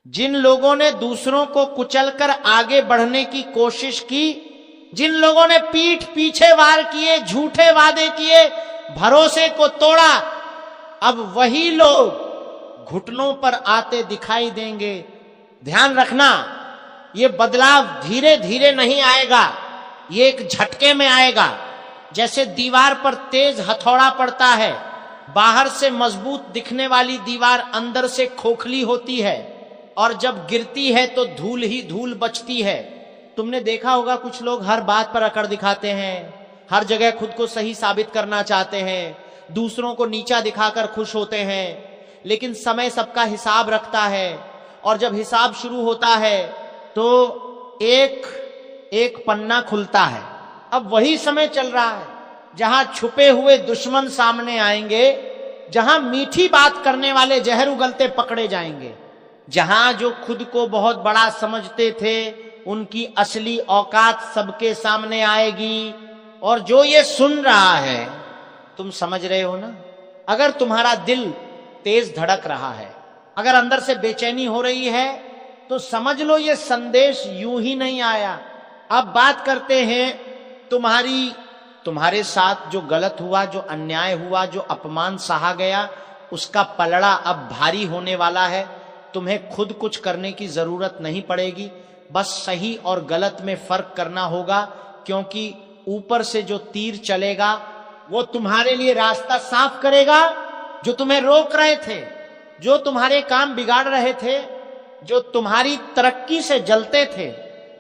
जिन लोगों ने दूसरों को कुचलकर आगे बढ़ने की कोशिश की, जिन लोगों ने पीठ पीछे वार किए, झूठे वादे किए, भरोसे को तोड़ा, अब वही लोग घुटनों पर आते दिखाई देंगे। ध्यान रखना, ये बदलाव धीरे धीरे नहीं आएगा, ये एक झटके में आएगा। जैसे दीवार पर तेज हथौड़ा पड़ता है, बाहर से मजबूत दिखने वाली दीवार अंदर से खोखली होती है, और जब गिरती है तो धूल ही धूल बचती है। तुमने देखा होगा कुछ लोग हर बात पर अकड़ दिखाते हैं, हर जगह खुद को सही साबित करना चाहते हैं, दूसरों को नीचा दिखाकर खुश होते हैं। लेकिन समय सबका हिसाब रखता है, और जब हिसाब शुरू होता है तो एक एक पन्ना खुलता है। अब वही समय चल रहा है जहां छुपे हुए दुश्मन सामने आएंगे, जहां मीठी बात करने वाले जहर उगलते पकड़े जाएंगे, जहां जो खुद को बहुत बड़ा समझते थे उनकी असली औकात सबके सामने आएगी। और जो ये सुन रहा है, तुम समझ रहे हो ना, अगर तुम्हारा दिल तेज धड़क रहा है, अगर अंदर से बेचैनी हो रही है, तो समझ लो ये संदेश यूं ही नहीं आया। अब बात करते हैं तुम्हारे साथ जो गलत हुआ, जो अन्याय हुआ, जो अपमान सहा गया, उसका पलड़ा अब भारी होने वाला है। तुम्हें खुद कुछ करने की जरूरत नहीं पड़ेगी, बस सही और गलत में फर्क करना होगा, क्योंकि ऊपर से जो तीर चलेगा वो तुम्हारे लिए रास्ता साफ करेगा। जो तुम्हें रोक रहे थे, जो तुम्हारे काम बिगाड़ रहे थे, जो तुम्हारी तरक्की से जलते थे,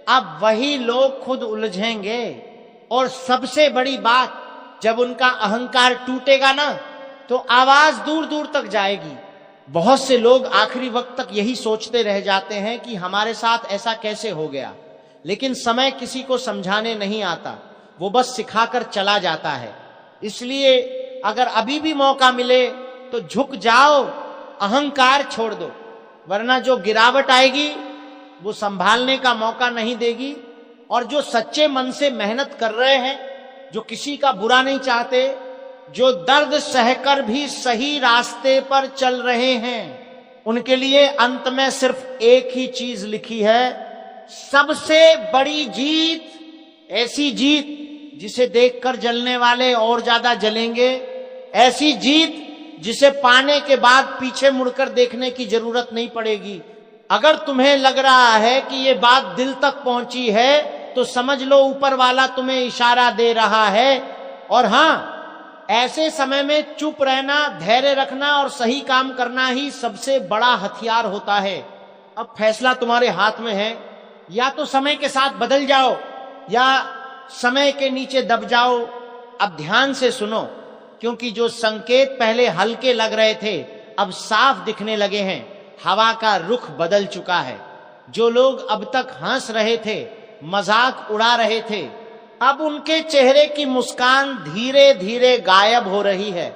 अब वही लोग खुद उलझेंगे। और सबसे बड़ी बात, जब उनका अहंकार टूटेगा ना, तो आवाज दूर दूर तक जाएगी। बहुत से लोग आखिरी वक्त तक यही सोचते रह जाते हैं कि हमारे साथ ऐसा कैसे हो गया, लेकिन समय किसी को समझाने नहीं आता, वो बस सिखाकर चला जाता है। इसलिए अगर अभी भी मौका मिले तो झुक जाओ, अहंकार छोड़ दो, वरना जो गिरावट आएगी वो संभालने का मौका नहीं देगी। और जो सच्चे मन से मेहनत कर रहे हैं, जो किसी का बुरा नहीं चाहते, जो दर्द सहकर भी सही रास्ते पर चल रहे हैं, उनके लिए अंत में सिर्फ एक ही चीज लिखी है, सबसे बड़ी जीत, ऐसी जीत जिसे देखकर जलने वाले और ज्यादा जलेंगे, ऐसी जीत जिसे पाने के बाद पीछे मुड़कर देखने की जरूरत नहीं पड़ेगी। अगर तुम्हें लग रहा है कि ये बात दिल तक पहुंची है, तो समझ लो ऊपर वाला तुम्हें इशारा दे रहा है। और हां, ऐसे समय में चुप रहना, धैर्य रखना और सही काम करना ही सबसे बड़ा हथियार होता है। अब फैसला तुम्हारे हाथ में है, या तो समय के साथ बदल जाओ या समय के नीचे दब जाओ। अब ध्यान से सुनो, क्योंकि जो संकेत पहले हल्के लग रहे थे अब साफ दिखने लगे हैं। हवा का रुख बदल चुका है। जो लोग अब तक हंस रहे थे, मजाक उड़ा रहे थे, अब उनके चेहरे की मुस्कान धीरे धीरे गायब हो रही है।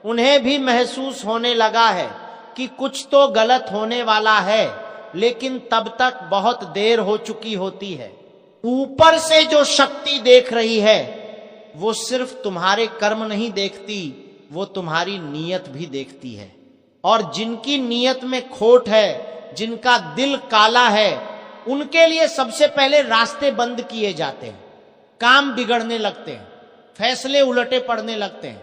उन्हें भी महसूस होने लगा है कि कुछ तो गलत होने वाला है, लेकिन तब तक बहुत देर हो चुकी होती है। ऊपर से जो शक्ति देख रही है, वो सिर्फ तुम्हारे कर्म नहीं देखती, वो तुम्हारी नीयत भी देखती है। और जिनकी नीयत में खोट है, जिनका दिल काला है, उनके लिए सबसे पहले रास्ते बंद किए जाते हैं, काम बिगड़ने लगते हैं, फैसले उलटे पड़ने लगते हैं,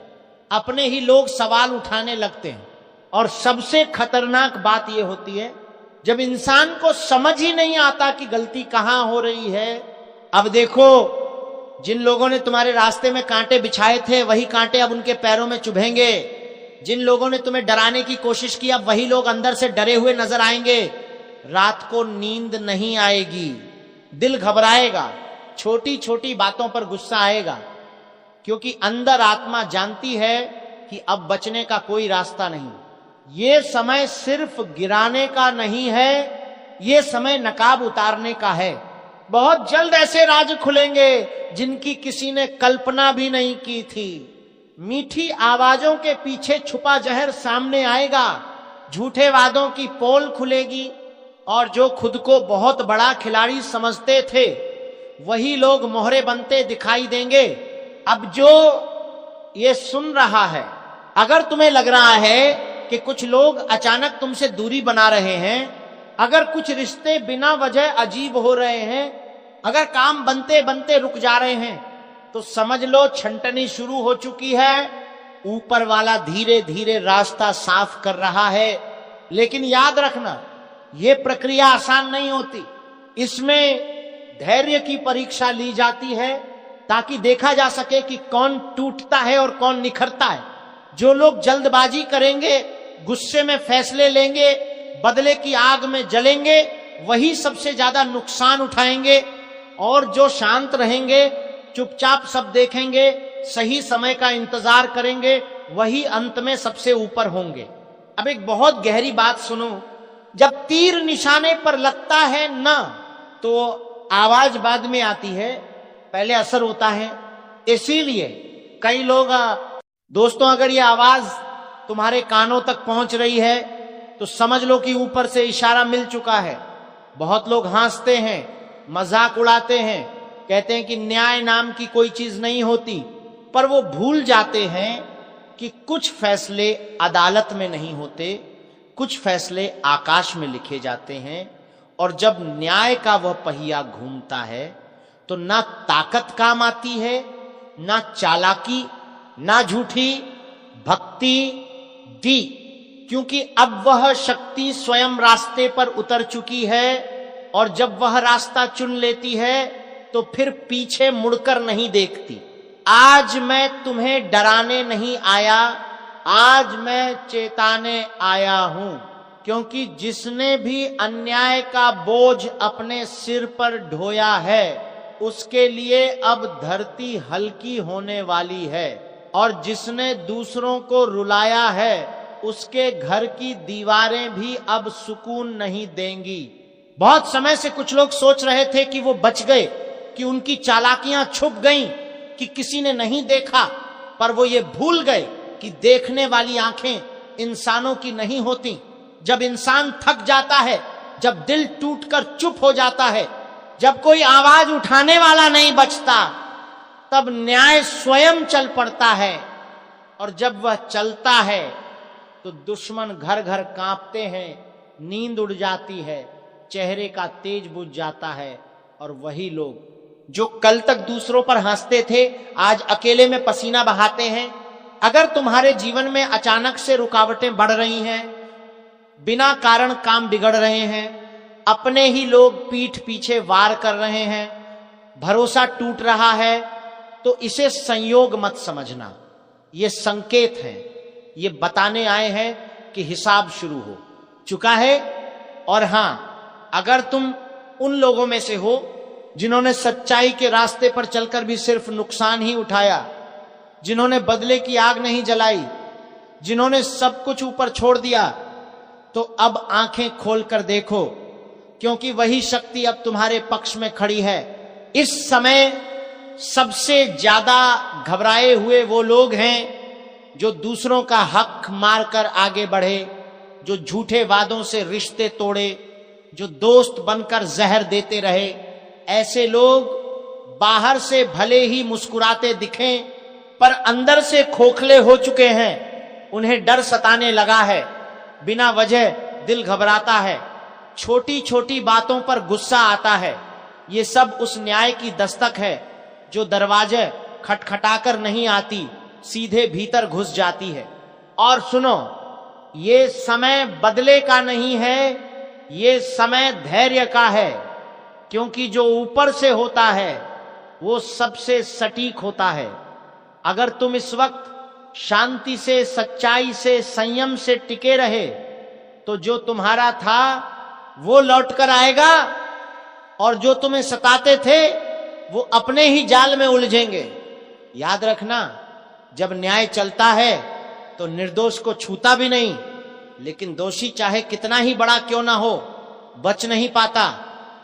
अपने ही लोग सवाल उठाने लगते हैं। और सबसे खतरनाक बात यह होती है जब इंसान को समझ ही नहीं आता कि गलती कहां हो रही है। अब देखो, जिन लोगों ने तुम्हारे रास्ते में कांटे बिछाए थे, वही कांटे अब उनके पैरों में चुभेंगे। जिन लोगों ने तुम्हें डराने की कोशिश की, अब वही लोग अंदर से डरे हुए नजर आएंगे। रात को नींद नहीं आएगी, दिल घबराएगा, छोटी छोटी बातों पर गुस्सा आएगा, क्योंकि अंदर आत्मा जानती है कि अब बचने का कोई रास्ता नहीं। ये समय सिर्फ गिराने का नहीं है, ये समय नकाब उतारने का है। बहुत जल्द ऐसे राज खुलेंगे जिनकी किसी ने कल्पना भी नहीं की थी। मीठी आवाजों के पीछे छुपा जहर सामने आएगा, झूठे वादों की पोल खुलेगी, और जो खुद को बहुत बड़ा खिलाड़ी समझते थे, वही लोग मोहरे बनते दिखाई देंगे। अब जो ये सुन रहा है, अगर तुम्हें लग रहा है कि कुछ लोग अचानक तुमसे दूरी बना रहे हैं, अगर कुछ रिश्ते बिना वजह अजीब हो रहे हैं, अगर काम बनते बनते रुक जा रहे हैं, तो समझ लो छंटनी शुरू हो चुकी है। ऊपर वाला धीरे धीरे रास्ता साफ कर रहा है। लेकिन याद रखना, यह प्रक्रिया आसान नहीं होती। इसमें धैर्य की परीक्षा ली जाती है ताकि देखा जा सके कि कौन टूटता है और कौन निखरता है। जो लोग जल्दबाजी करेंगे, गुस्से में फैसले लेंगे, बदले की आग में जलेंगे, वही सबसे ज्यादा नुकसान उठाएंगे। और जो शांत रहेंगे, चुपचाप सब देखेंगे, सही समय का इंतजार करेंगे, वही अंत में सबसे ऊपर होंगे। अब एक बहुत गहरी बात सुनो, जब तीर निशाने पर लगता है ना, तो आवाज बाद में आती है, पहले असर होता है। इसीलिए कई लोग, दोस्तों अगर ये आवाज तुम्हारे कानों तक पहुंच रही है तो समझ लो कि ऊपर से इशारा मिल चुका है। बहुत लोग हंसते हैं, मजाक उड़ाते हैं, कहते हैं कि न्याय नाम की कोई चीज नहीं होती, पर वो भूल जाते हैं कि कुछ फैसले अदालत में नहीं होते, कुछ फैसले आकाश में लिखे जाते हैं। और जब न्याय का वह पहिया घूमता है तो ना ताकत काम आती है, ना चालाकी, ना झूठी भक्ति दी, क्योंकि अब वह शक्ति स्वयं रास्ते पर उतर चुकी है। और जब वह रास्ता चुन लेती है तो फिर पीछे मुड़कर नहीं देखती। आज मैं तुम्हें डराने नहीं आया, आज मैं चेताने आया हूं, क्योंकि जिसने भी अन्याय का बोझ अपने सिर पर ढोया है, उसके लिए अब धरती हल्की होने वाली है। और जिसने दूसरों को रुलाया है, उसके घर की दीवारें भी अब सुकून नहीं देंगी। बहुत समय से कुछ लोग सोच रहे थे कि वो बच गए, कि उनकी चालाकियां छुप गईं, कि किसी ने नहीं देखा, पर वो ये भूल गए कि देखने वाली आंखें इंसानों की नहीं होती। जब इंसान थक जाता है, जब दिल टूटकर चुप हो जाता है, जब कोई आवाज उठाने वाला नहीं बचता, तब न्याय स्वयं चल पड़ता है। और जब वह चलता है तो दुश्मन घर घर कांपते हैं, नींद उड़ जाती है, चेहरे का तेज बुझ जाता है। और वही लोग जो कल तक दूसरों पर हंसते थे, आज अकेले में पसीना बहाते हैं। अगर तुम्हारे जीवन में अचानक से रुकावटें बढ़ रही हैं, बिना कारण काम बिगड़ रहे हैं, अपने ही लोग पीठ पीछे वार कर रहे हैं, भरोसा टूट रहा है, तो इसे संयोग मत समझना। ये संकेत है, ये बताने आए हैं कि हिसाब शुरू हो चुका है। और हां, अगर तुम उन लोगों में से हो जिन्होंने सच्चाई के रास्ते पर चलकर भी सिर्फ नुकसान ही उठाया, जिन्होंने बदले की आग नहीं जलाई, जिन्होंने सब कुछ ऊपर छोड़ दिया, तो अब आंखें खोलकर देखो, क्योंकि वही शक्ति अब तुम्हारे पक्ष में खड़ी है। इस समय सबसे ज्यादा घबराए हुए वो लोग हैं जो दूसरों का हक मारकर आगे बढ़े, जो झूठे वादों से रिश्ते तोड़े, जो दोस्त बनकर जहर देते रहे। ऐसे लोग बाहर से भले ही मुस्कुराते दिखें, पर अंदर से खोखले हो चुके हैं। उन्हें डर सताने लगा है, बिना वजह दिल घबराता है, छोटी छोटी बातों पर गुस्सा आता है। ये सब उस न्याय की दस्तक है जो दरवाजे खटखटाकर नहीं आती, सीधे भीतर घुस जाती है। और सुनो, ये समय बदले का नहीं है, ये समय धैर्य का है, क्योंकि जो ऊपर से होता है वो सबसे सटीक होता है। अगर तुम इस वक्त शांति से, सच्चाई से, संयम से टिके रहे, तो जो तुम्हारा था वो लौट कर आएगा, और जो तुम्हें सताते थे वो अपने ही जाल में उलझेंगे। याद रखना, जब न्याय चलता है तो निर्दोष को छूता भी नहीं, लेकिन दोषी चाहे कितना ही बड़ा क्यों ना हो, बच नहीं पाता।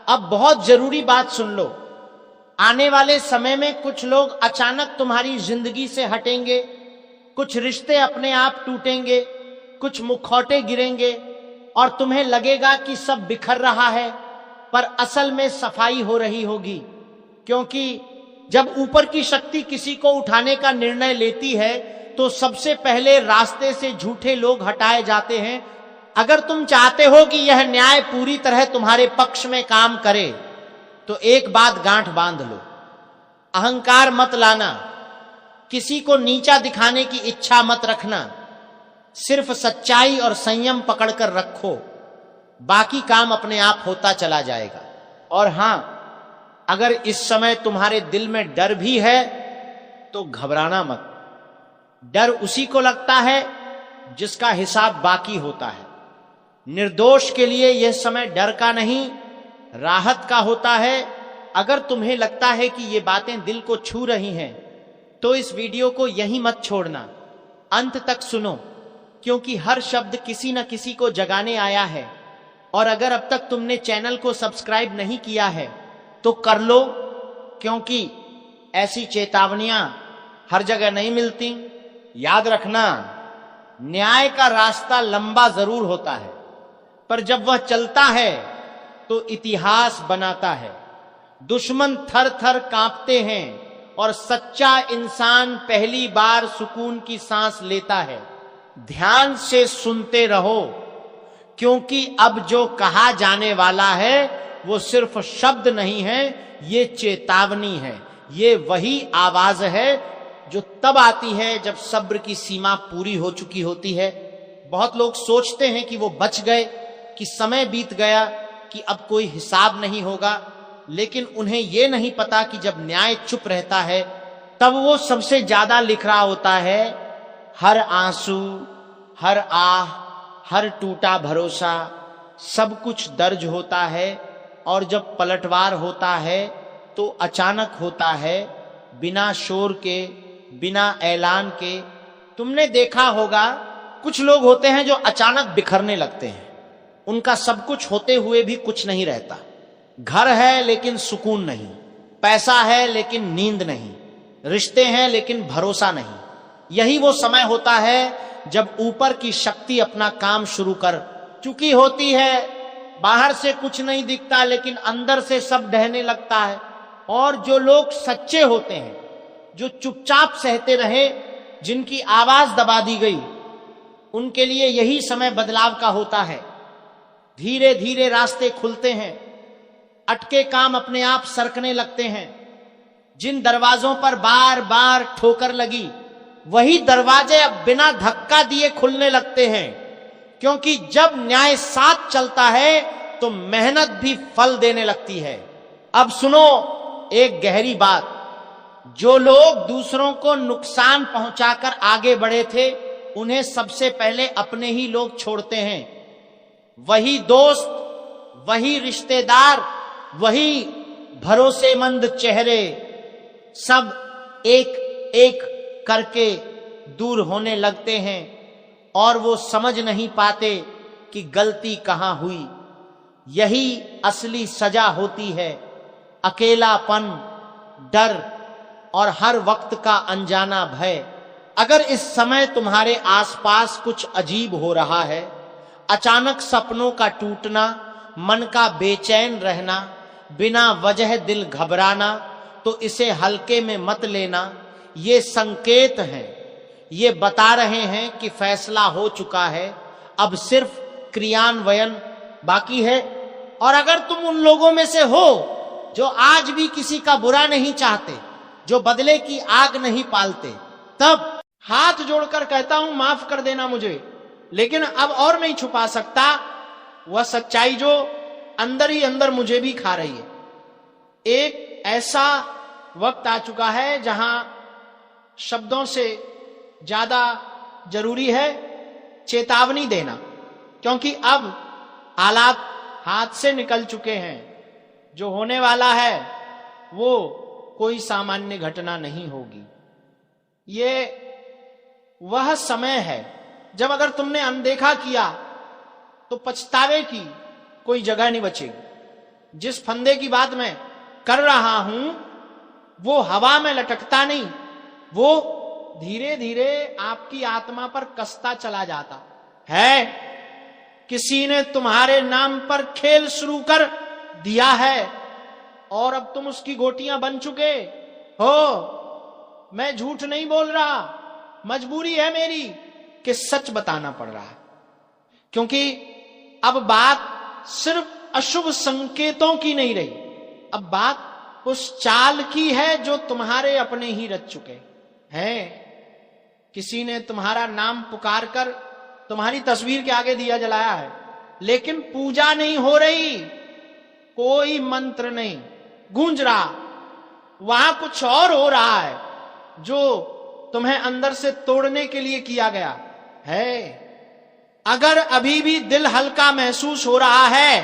अब बहुत जरूरी बात सुन लो, आने वाले समय में कुछ लोग अचानक तुम्हारी जिंदगी से हटेंगे, कुछ रिश्ते अपने आप टूटेंगे, कुछ मुखौटे गिरेंगे, और तुम्हें लगेगा कि सब बिखर रहा है, पर असल में सफाई हो रही होगी। क्योंकि जब ऊपर की शक्ति किसी को उठाने का निर्णय लेती है, तो सबसे पहले रास्ते से झूठे लोग हटाए जाते हैं, अगर तुम चाहते हो कि यह न्याय पूरी तरह तुम्हारे पक्ष में काम करे तो एक बात गांठ बांध लो, अहंकार मत लाना, किसी को नीचा दिखाने की इच्छा मत रखना, सिर्फ सच्चाई और संयम पकड़कर रखो, बाकी काम अपने आप होता चला जाएगा। और हां, अगर इस समय तुम्हारे दिल में डर भी है तो घबराना मत। डर उसी को लगता है जिसका हिसाब बाकी होता है। निर्दोष के लिए यह समय डर का नहीं, राहत का होता है। अगर तुम्हें लगता है कि ये बातें दिल को छू रही हैं तो इस वीडियो को यहीं मत छोड़ना, अंत तक सुनो, क्योंकि हर शब्द किसी न किसी को जगाने आया है। और अगर अब तक तुमने चैनल को सब्सक्राइब नहीं किया है तो कर लो, क्योंकि ऐसी चेतावनियां हर जगह नहीं मिलती। याद रखना, न्याय का रास्ता लंबा जरूर होता है, पर जब वह चलता है तो इतिहास बनाता है। दुश्मन थर थर कांपते हैं और सच्चा इंसान पहली बार सुकून की सांस लेता है। ध्यान से सुनते रहो, क्योंकि अब जो कहा जाने वाला है वो सिर्फ शब्द नहीं है, ये चेतावनी है। ये वही आवाज है जो तब आती है जब सब्र की सीमा पूरी हो चुकी होती है। बहुत लोग सोचते हैं कि वो बच गए, कि समय बीत गया, कि अब कोई हिसाब नहीं होगा, लेकिन उन्हें यह नहीं पता कि जब न्याय चुप रहता है तब वो सबसे ज्यादा लिख रहा होता है। हर आंसू, हर आह, हर टूटा भरोसा, सब कुछ दर्ज होता है। और जब पलटवार होता है तो अचानक होता है, बिना शोर के, बिना ऐलान के। तुमने देखा होगा कुछ लोग होते हैं जो अचानक बिखरने लगते हैं, उनका सब कुछ होते हुए भी कुछ नहीं रहता। घर है लेकिन सुकून नहीं, पैसा है लेकिन नींद नहीं, रिश्ते हैं लेकिन भरोसा नहीं। यही वो समय होता है जब ऊपर की शक्ति अपना काम शुरू कर चुकी होती है। बाहर से कुछ नहीं दिखता लेकिन अंदर से सब ढहने लगता है। और जो लोग सच्चे होते हैं, जो चुपचाप सहते रहे, जिनकी आवाज दबा दी गई, उनके लिए यही समय बदलाव का होता है। धीरे धीरे रास्ते खुलते हैं, अटके काम अपने आप सरकने लगते हैं। जिन दरवाजों पर बार बार ठोकर लगी, वही दरवाजे अब बिना धक्का दिए खुलने लगते हैं, क्योंकि जब न्याय साथ चलता है तो मेहनत भी फल देने लगती है। अब सुनो एक गहरी बात, जो लोग दूसरों को नुकसान पहुंचाकर आगे बढ़े थे, उन्हें सबसे पहले अपने ही लोग छोड़ते हैं। वही दोस्त, वही रिश्तेदार, वही भरोसेमंद चेहरे, सब एक एक करके दूर होने लगते हैं और वो समझ नहीं पाते कि गलती कहां हुई। यही असली सजा होती है, अकेलापन, डर और हर वक्त का अनजाना भय। अगर इस समय तुम्हारे आसपास कुछ अजीब हो रहा है, अचानक सपनों का टूटना, मन का बेचैन रहना, बिना वजह दिल घबराना, तो इसे हल्के में मत लेना। ये संकेत हैं, ये बता रहे हैं कि फैसला हो चुका है, अब सिर्फ क्रियान्वयन बाकी है। और अगर तुम उन लोगों में से हो जो आज भी किसी का बुरा नहीं चाहते, जो बदले की आग नहीं पालते, तब हाथ जोड़कर कहता हूं माफ कर देना मुझे, लेकिन अब और नहीं छुपा सकता वह सच्चाई जो अंदर ही अंदर मुझे भी खा रही है। एक ऐसा वक्त आ चुका है जहां शब्दों से ज्यादा जरूरी है चेतावनी देना, क्योंकि अब हालात हाथ से निकल चुके हैं। जो होने वाला है वो कोई सामान्य घटना नहीं होगी। ये वह समय है जब अगर तुमने अनदेखा किया तो पछतावे की कोई जगह नहीं बचेगी। जिस फंदे की बात मैं कर रहा हूं वो हवा में लटकता नहीं, वो धीरे धीरे आपकी आत्मा पर कसता चला जाता है। किसी ने तुम्हारे नाम पर खेल शुरू कर दिया है और अब तुम उसकी गोटियां बन चुके हो। मैं झूठ नहीं बोल रहा, मजबूरी है मेरी कि सच बताना पड़ रहा है। क्योंकि अब बात सिर्फ अशुभ संकेतों की नहीं रही, अब बात उस चाल की है जो तुम्हारे अपने ही रच चुके हैं। किसी ने तुम्हारा नाम पुकार कर तुम्हारी तस्वीर के आगे दिया जलाया है, लेकिन पूजा नहीं हो रही, कोई मंत्र नहीं गूंज रहा, वहां कुछ और हो रहा है जो तुम्हें अंदर से तोड़ने के लिए किया गया है। अगर अभी भी दिल हल्का महसूस हो रहा है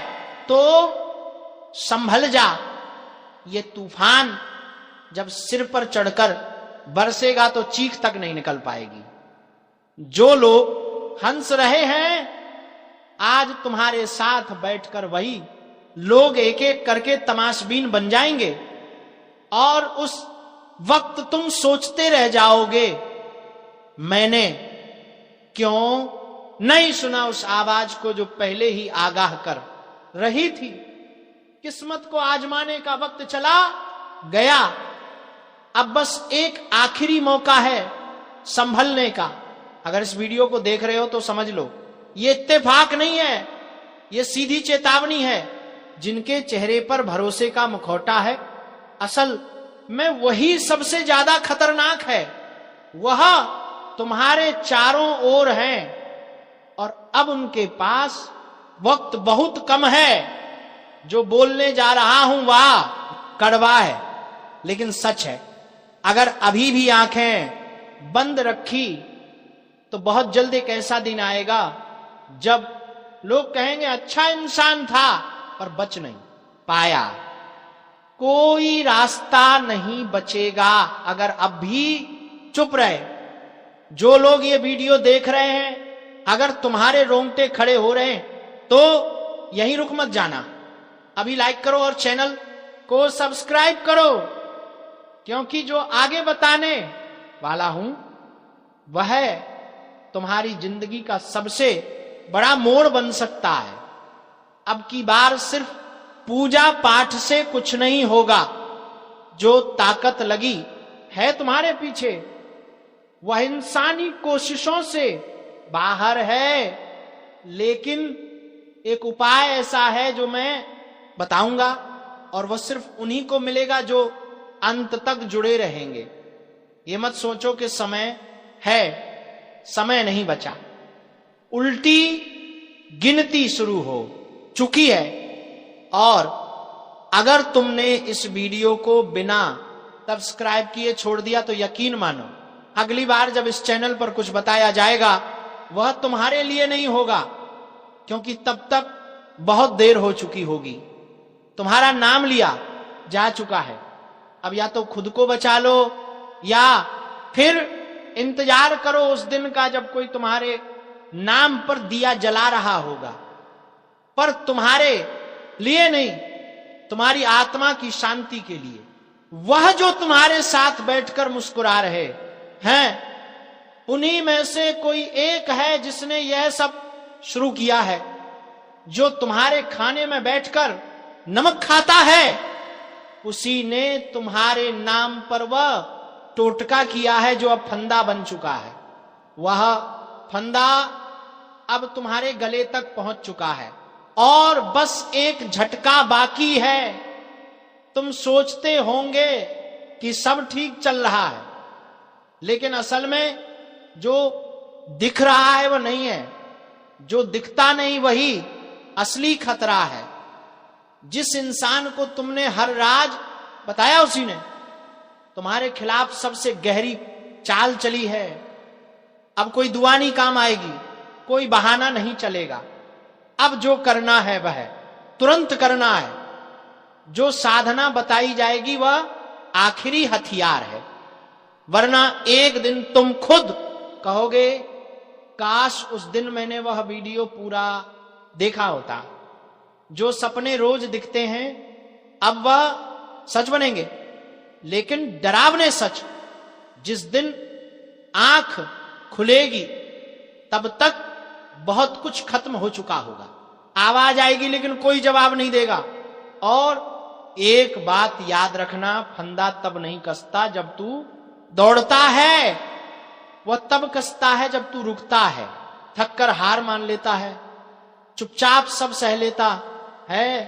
तो संभल जा, ये तूफान जब सिर पर चढ़कर बरसेगा तो चीख तक नहीं निकल पाएगी। जो लोग हंस रहे हैं आज तुम्हारे साथ बैठकर वही लोग एक एक करके तमाशबीन बन जाएंगे, और उस वक्त तुम सोचते रह जाओगे मैंने क्यों नहीं सुना उस आवाज को जो पहले ही आगाह कर रही थी। किस्मत को आजमाने का वक्त चला गया, अब बस एक आखिरी मौका है संभलने का। अगर इस वीडियो को देख रहे हो तो समझ लो ये इत्तेफाक नहीं है, ये सीधी चेतावनी है। जिनके चेहरे पर भरोसे का मुखौटा है असल में वही सबसे ज्यादा खतरनाक है, वह तुम्हारे चारों ओर हैं और अब उनके पास वक्त बहुत कम है। जो बोलने जा रहा हूं वह कड़वा है लेकिन सच है। अगर अभी भी आंखें बंद रखी तो बहुत जल्द एक ऐसा दिन आएगा जब लोग कहेंगे अच्छा इंसान था पर बच नहीं पाया। कोई रास्ता नहीं बचेगा अगर अब भी चुप रहे। जो लोग ये वीडियो देख रहे हैं अगर तुम्हारे रोंगटे खड़े हो रहे हैं तो यहीं रुक मत जाना, अभी लाइक करो और चैनल को सब्सक्राइब करो, क्योंकि जो आगे बताने वाला हूं वह तुम्हारी जिंदगी का सबसे बड़ा मोड़ बन सकता है। अब की बार सिर्फ पूजा पाठ से कुछ नहीं होगा। जो ताकत लगी है तुम्हारे पीछे वह इंसानी कोशिशों से बाहर है, लेकिन एक उपाय ऐसा है जो मैं बताऊंगा और वह सिर्फ उन्हीं को मिलेगा जो अंत तक जुड़े रहेंगे। ये मत सोचो कि समय है, समय नहीं बचा, उल्टी गिनती शुरू हो चुकी है। और अगर तुमने इस वीडियो को बिना सब्सक्राइब किए छोड़ दिया तो यकीन मानो अगली बार जब इस चैनल पर कुछ बताया जाएगा वह तुम्हारे लिए नहीं होगा, क्योंकि तब तक बहुत देर हो चुकी होगी। तुम्हारा नाम लिया जा चुका है। अब या तो खुद को बचा लो या फिर इंतजार करो उस दिन का जब कोई तुम्हारे नाम पर दिया जला रहा होगा, पर तुम्हारे लिए नहीं, तुम्हारी आत्मा की शांति के लिए। वह जो तुम्हारे साथ बैठकर मुस्कुरा रहे हैं उन्हीं में से कोई एक है जिसने यह सब शुरू किया है। जो तुम्हारे खाने में बैठकर नमक खाता है उसी ने तुम्हारे नाम पर वह टोटका किया है जो अब फंदा बन चुका है। वह फंदा अब तुम्हारे गले तक पहुंच चुका है और बस एक झटका बाकी है। तुम सोचते होंगे कि सब ठीक चल रहा है, लेकिन असल में जो दिख रहा है वो नहीं है, जो दिखता नहीं वही असली खतरा है। जिस इंसान को तुमने हर राज बताया उसी ने तुम्हारे खिलाफ सबसे गहरी चाल चली है। अब कोई दुआ नहीं काम आएगी, कोई बहाना नहीं चलेगा। अब जो करना है वह तुरंत करना है। जो साधना बताई जाएगी वह आखिरी हथियार है, वरना एक दिन तुम खुद कहोगे काश उस दिन मैंने वह वीडियो पूरा देखा होता। जो सपने रोज दिखते हैं अब वह सच बनेंगे, लेकिन डरावने सच। जिस दिन आंख खुलेगी तब तक बहुत कुछ खत्म हो चुका होगा। आवाज आएगी लेकिन कोई जवाब नहीं देगा। और एक बात याद रखना, फंदा तब नहीं कसता जब तू दौड़ता है, वह तब कसता है जब तू रुकता है, थक कर हार मान लेता है चुपचाप सब सह लेता है।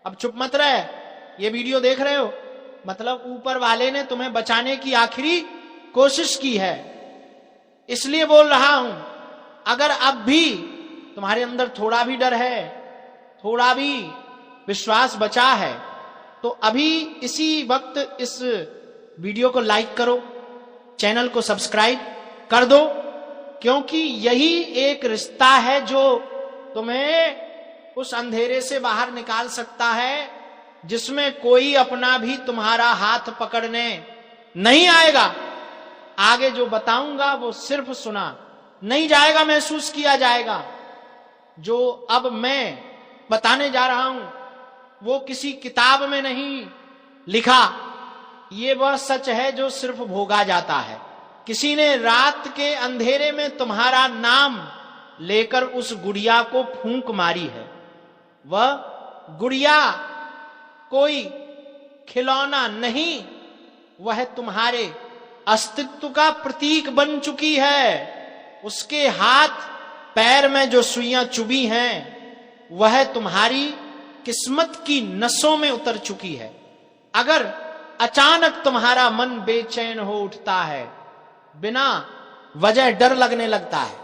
अब चुप मत रहे, ये वीडियो देख रहे हो, मतलब ऊपर वाले ने तुम्हें बचाने की आखिरी कोशिश की है, इसलिए बोल रहा हूं। अगर अब भी तुम्हारे अंदर थोड़ा भी डर है, थोड़ा भी विश्वास बचा है, तो अभी इसी वक्त इस वीडियो को लाइक करो, चैनल को सब्सक्राइब कर दो, क्योंकि यही एक रिश्ता है जो तुम्हें उस अंधेरे से बाहर निकाल सकता है, जिसमें कोई अपना भी तुम्हारा हाथ पकड़ने नहीं आएगा। आगे जो बताऊंगा वो सिर्फ सुना नहीं जाएगा, महसूस किया जाएगा। जो अब मैं बताने जा रहा हूं वो किसी किताब में नहीं लिखा, ये वह सच है जो सिर्फ भोगा जाता है। किसी ने रात के अंधेरे में तुम्हारा नाम लेकर उस गुड़िया को फूंक मारी है। वह गुड़िया कोई खिलौना नहीं, वह तुम्हारे अस्तित्व का प्रतीक बन चुकी है। उसके हाथ पैर में जो सुइयां चुभी हैं वह तुम्हारी किस्मत की नसों में उतर चुकी है। अगर अचानक तुम्हारा मन बेचैन हो उठता है, बिना वजह डर लगने लगता है,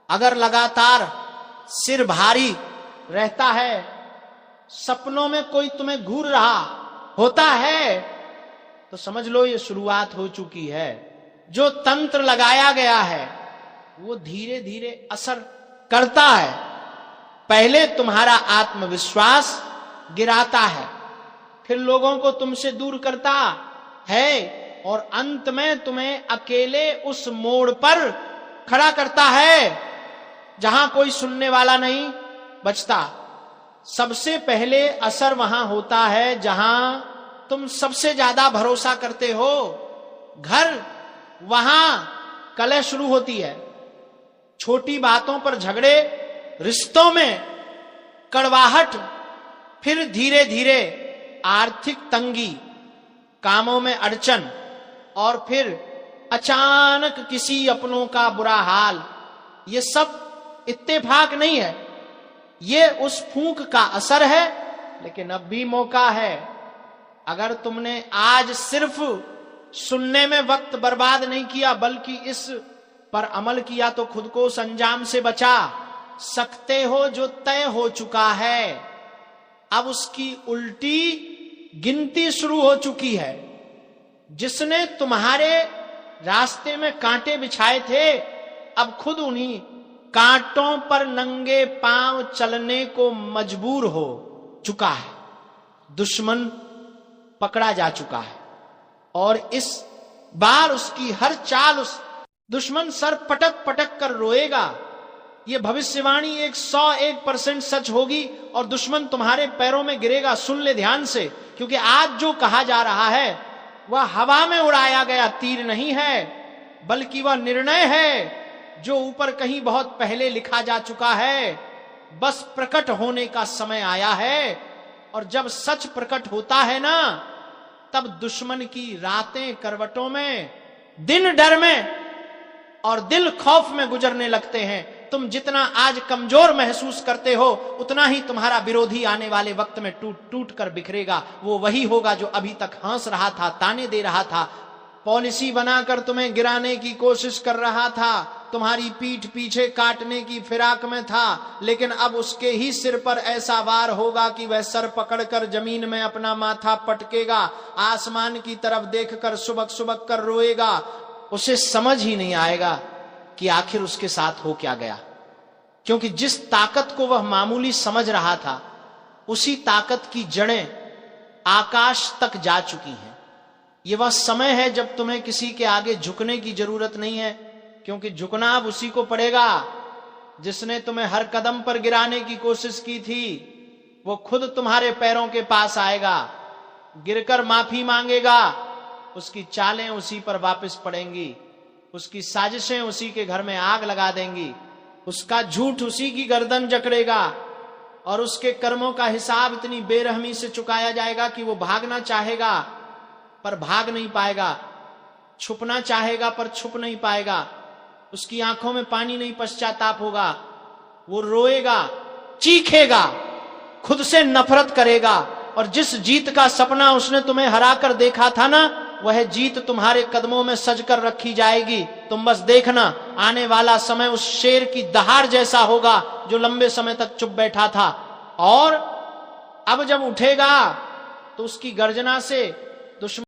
अगर लगातार सिर भारी रहता है, सपनों में कोई तुम्हें घूर रहा होता है, तो समझ लो ये शुरुआत हो चुकी है। जो तंत्र लगाया गया है वो धीरे धीरे असर करता है। पहले तुम्हारा आत्मविश्वास गिराता है, फिर लोगों को तुमसे दूर करता है, और अंत में तुम्हें अकेले उस मोड़ पर खड़ा करता है जहां कोई सुनने वाला नहीं बचता। सबसे पहले असर वहां होता है जहां तुम सबसे ज्यादा भरोसा करते हो। घर, वहां कलह शुरू होती है। छोटी बातों पर झगड़े, रिश्तों में कड़वाहट, फिर धीरे धीरे आर्थिक तंगी, कामों में अड़चन, और फिर अचानक किसी अपनों का बुरा हाल। ये सब इत्तेफाक नहीं है, ये उस फूंक का असर है। लेकिन अब भी मौका है। अगर तुमने आज सिर्फ सुनने में वक्त बर्बाद नहीं किया, बल्कि इस पर अमल किया, तो खुद को उस अंजाम से बचा सकते हो जो तय हो चुका है। अब उसकी उल्टी गिनती शुरू हो चुकी है। जिसने तुम्हारे रास्ते में कांटे बिछाए थे, अब खुद उन्हीं कांटों पर नंगे पांव चलने को मजबूर हो चुका है। दुश्मन पकड़ा जा चुका है, और इस बार उसकी हर चाल, उस दुश्मन सर पटक पटक कर रोएगा। ये भविष्यवाणी 101% सच होगी, और दुश्मन तुम्हारे पैरों में गिरेगा। सुन ले ध्यान से, क्योंकि आज जो कहा जा रहा है वह हवा में उड़ाया गया तीर नहीं है, बल्कि वह निर्णय है जो ऊपर कहीं बहुत पहले लिखा जा चुका है। बस प्रकट होने का समय आया है, और जब सच प्रकट होता है ना, तब दुश्मन की रातें करवटों में, दिन डर में और दिल खौफ में गुजरने लगते हैं। तुम जितना आज कमजोर महसूस करते हो, उतना ही तुम्हारा विरोधी आने वाले वक्त में टूट टूट कर बिखरेगा। वो वही होगा जो अभी तक हंस रहा था, ताने दे रहा था, पॉलिसी बनाकर तुम्हें गिराने की कोशिश कर रहा था, तुम्हारी पीठ पीछे काटने की फिराक में था। लेकिन अब उसके ही सिर पर ऐसा वार होगा कि वह सर पकड़कर जमीन में अपना माथा पटकेगा, आसमान की तरफ देखकर सुबक सुबक कर रोएगा। उसे समझ ही नहीं आएगा कि आखिर उसके साथ हो क्या गया, क्योंकि जिस ताकत को वह मामूली समझ रहा था, उसी ताकत की जड़ें आकाश तक जा चुकी हैं। यह वह समय है जब तुम्हें किसी के आगे झुकने की जरूरत नहीं है, क्योंकि झुकना अब उसी को पड़ेगा जिसने तुम्हें हर कदम पर गिराने की कोशिश की थी। वो खुद तुम्हारे पैरों के पास आएगा, गिरकर माफी मांगेगा, उसकी चालें उसी पर वापस पड़ेंगी, उसकी साजिशें उसी के घर में आग लगा देंगी, उसका झूठ उसी की गर्दन जकड़ेगा, और उसके कर्मों का हिसाब इतनी बेरहमी से चुकाया जाएगा कि वो भागना चाहेगा पर भाग नहीं पाएगा, छुपना चाहेगा पर छुप नहीं पाएगा, उसकी आंखों में पानी नहीं पश्चाताप होगा, वो रोएगा, चीखेगा, खुद से नफरत करेगा, और जिस जीत का सपना उसने तुम्हें हरा कर देखा था ना, वह जीत तुम्हारे कदमों में सजकर रखी जाएगी। तुम बस देखना, आने वाला समय उस शेर की दहाड़ जैसा होगा जो लंबे समय तक चुप बैठा था। और अब जब उठेगा तो उसकी गर्जना से दुश्मन